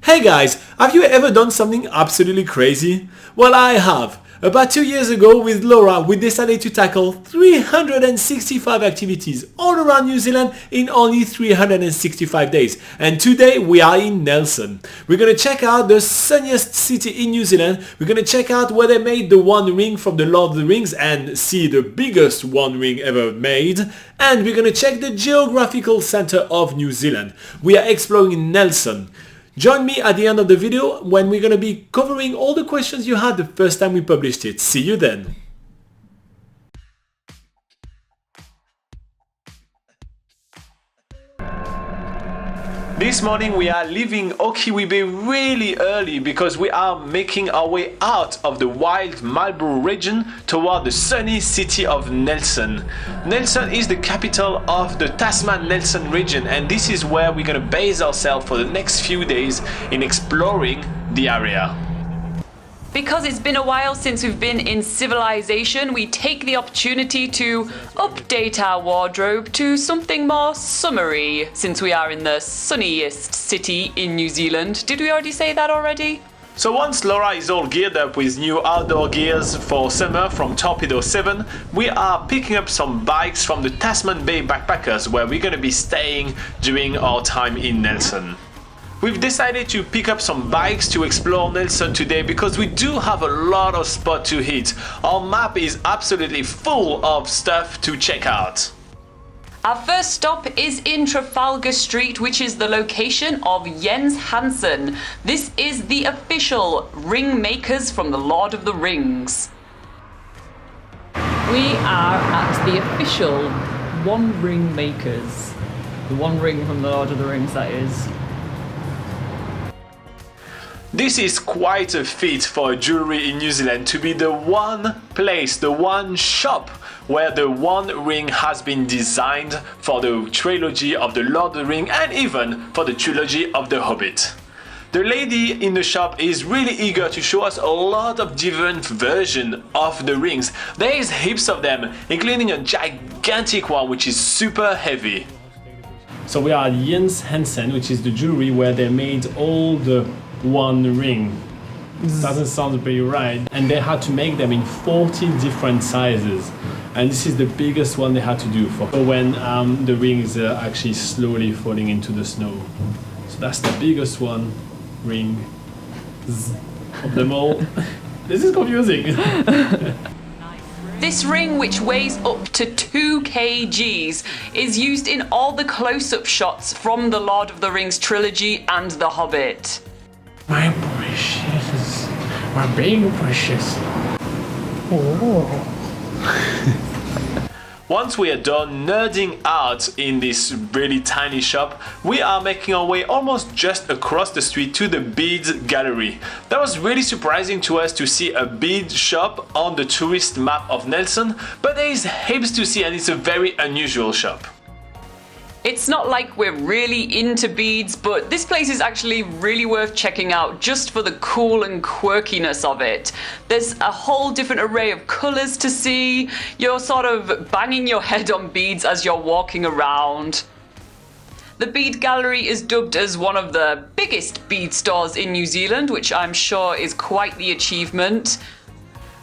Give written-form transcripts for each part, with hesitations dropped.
Hey guys, have you ever done something absolutely crazy? Well, I have. About 2 years ago with Laura, we decided to tackle 365 activities all around New Zealand in only 365 days. And today we are in Nelson. We're gonna check out the sunniest city in New Zealand. We're gonna check out where they made the One Ring from the Lord of the Rings and see the biggest One Ring ever made. And we're gonna check the geographical center of New Zealand. We are exploring Nelson. Join me at the end of the video when we're going to be covering all the questions you had the first time we published it. See you then! This morning we are leaving Okiwibe really early because we are making our way out of the wild Marlborough region toward the sunny city of Nelson. Nelson is the capital of the Tasman-Nelson region, and this is where we're going to base ourselves for the next few days in exploring the area. Because it's been a while since we've been in civilization, we take the opportunity to update our wardrobe to something more summery, since we are in the sunniest city in New Zealand. Did we already say that already? So once Laura is all geared up with new outdoor gears for summer from Torpedo 7, we are picking up some bikes from the Tasman Bay Backpackers, where we're going to be staying during our time in Nelson. We've decided to pick up some bikes to explore Nelson today because we do have a lot of spots to hit. Our map is absolutely full of stuff to check out. Our first stop is in Trafalgar Street, which is the location of Jens Hansen. This is the official ring makers from the Lord of the Rings. We are at the official One Ring makers. The One Ring from the Lord of the Rings, that is. This is quite a feat for a jewelry in New Zealand to be the one place, the one shop where the One Ring has been designed for the trilogy of the Lord of the Ring and even for the trilogy of the Hobbit. The lady in the shop is really eager to show us a lot of different versions of the rings. There is heaps of them, including a gigantic one which is super heavy. So we are at Jens Hansen, which is the jewelry where they made all the One Ring. Doesn't sound very right. And they had to make them in 40 different sizes. And this is the biggest one they had to do for when the ring is actually slowly falling into the snow. So that's the biggest ring of them all. This is confusing. This ring, which weighs up to 2 kgs, is used in all the close-up shots from the Lord of the Rings trilogy and the Hobbit. My precious, my big precious. Oh. Once we are done nerding out in this really tiny shop, we are making our way almost just across the street to the beads gallery. That was really surprising to us to see a bead shop on the tourist map of Nelson, but there is heaps to see and it's a very unusual shop. It's not like we're really into beads, but this place is actually really worth checking out just for the cool and quirkiness of it. There's a whole different array of colours to see. You're sort of banging your head on beads as you're walking around. The bead gallery is dubbed as one of the biggest bead stores in New Zealand, which I'm sure is quite the achievement.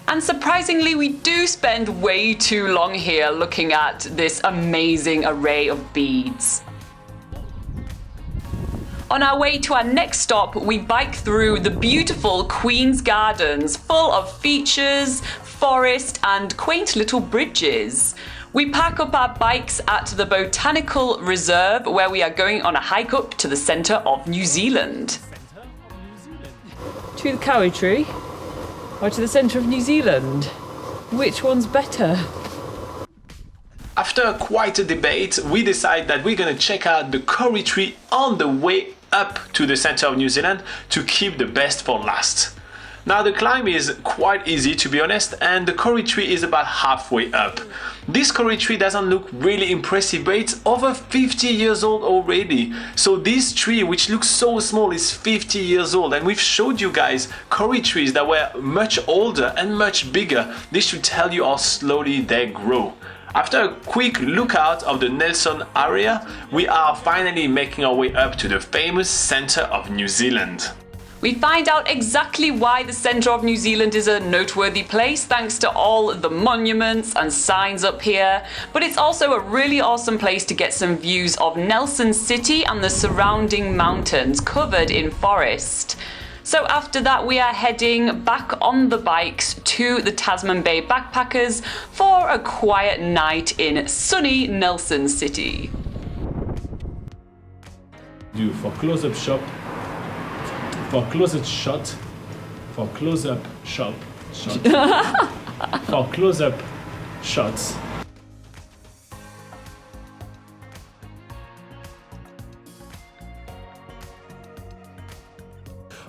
And surprisingly, we do spend way too long here looking at this amazing array of beads. On our way to our next stop, we bike through the beautiful Queen's Gardens, full of features, forest, and quaint little bridges. We park up our bikes at the Botanical Reserve, where we are going on a hike up to the centre of New Zealand. To the Kauri Tree? Or to the centre of New Zealand? Which one's better? After quite a debate, we decide that we're gonna check out the Kauri Tree on the way up to the center of New Zealand to keep the best for last. Now the climb is quite easy, to be honest, and the Kauri Tree is about halfway up. This Kauri Tree doesn't look really impressive, but it's over 50 years old already. So this tree, which looks so small, is 50 years old, and we've showed you guys Kauri trees that were much older and much bigger. This should tell you how slowly they grow. After a quick lookout of the Nelson area, we are finally making our way up to the famous centre of New Zealand. We find out exactly why the centre of New Zealand is a noteworthy place thanks to all the monuments and signs up here, but it's also a really awesome place to get some views of Nelson City and the surrounding mountains covered in forest. So after that we are heading back on the bikes to the Tasman Bay Backpackers for a quiet night in sunny Nelson City. Do for close-up shop. For close-up shot, for close-up shot, for close-up shots.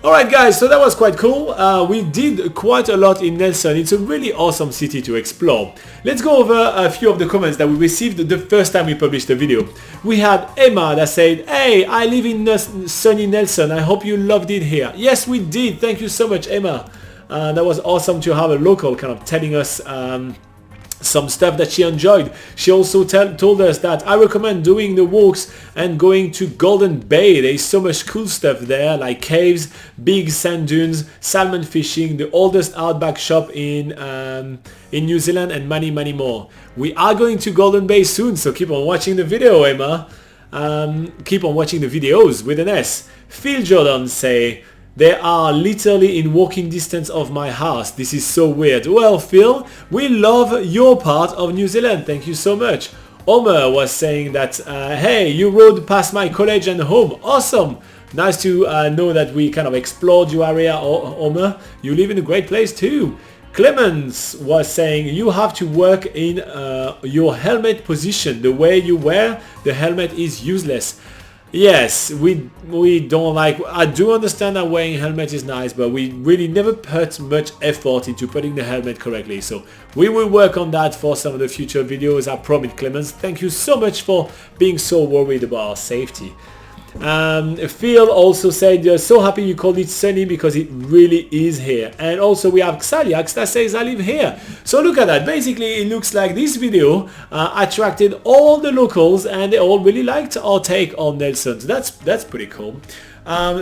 Alright guys, so that was quite cool. We did quite a lot in Nelson. It's a really awesome city to explore. Let's go over a few of the comments that we received the first time we published the video. We had Emma that said, "Hey, I live in sunny Nelson. I hope you loved it here." Yes, we did. Thank you so much, Emma. That was awesome to have a local kind of telling us some stuff that she enjoyed. She also told us that I recommend doing the walks and going to Golden Bay. There is so much cool stuff there, like caves, big sand dunes, salmon fishing, the oldest outback shop in New Zealand, and many more. We are going to Golden Bay soon, so keep on watching the video, Emma. Keep on watching the videos with an S. Phil Jordan say, "They are literally in walking distance of my house. This is so weird." Well, Phil, we love your part of New Zealand. Thank you so much. Omer was saying that, "Hey, you rode past my college and home." Awesome. Nice to know that we kind of explored your area, Omer. You live in a great place too. Clemens was saying, "You have to work in your helmet position. The way you wear the helmet is useless." Yes, we don't like. I do understand that wearing a helmet is nice, but we really never put much effort into putting the helmet correctly. So we will work on that for some of the future videos, I promise, Clemens. Thank you so much for being so worried about our safety. Phil also said, "You're so happy you called it sunny because it really is here." And also we have Xaliax that says, "I live here." So look at that. Basically it looks like this video attracted all the locals and they all really liked our take on Nelson. So that's pretty cool.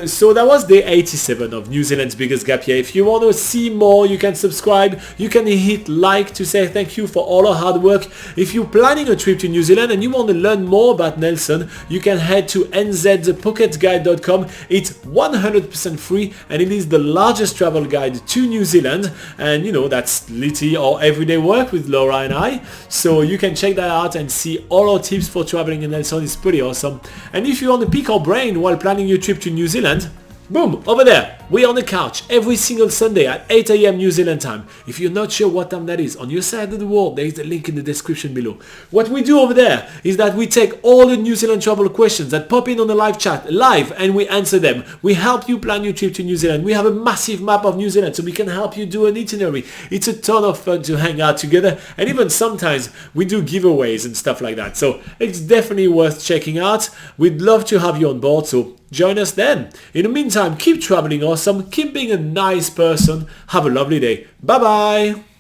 So that was day 87 of New Zealand's Biggest Gap Year. If you want to see more, you can subscribe, you can hit like to say thank you for all our hard work. If you're planning a trip to New Zealand and you want to learn more about Nelson, you can head to nzpocketguide.com. It's 100% free and it is the largest travel guide to New Zealand, and you know, that's literally our everyday work with Laura and I. So you can check that out and see all our tips for traveling in Nelson. It's pretty awesome. And if you want to pick our brain while planning your trip to New Zealand, boom, over there, we're on the couch every single Sunday at 8 AM New Zealand time. If you're not sure what time that is, on your side of the world, there is a link in the description below. What we do over there is that we take all the New Zealand travel questions that pop in on the live chat live and we answer them. We help you plan your trip to New Zealand. We have a massive map of New Zealand so we can help you do an itinerary. It's a ton of fun to hang out together, and even sometimes we do giveaways and stuff like that. So it's definitely worth checking out. We'd love to have you on board, so join us then. In the meantime, keep traveling awesome, keep being a nice person. Have a lovely day. Bye bye.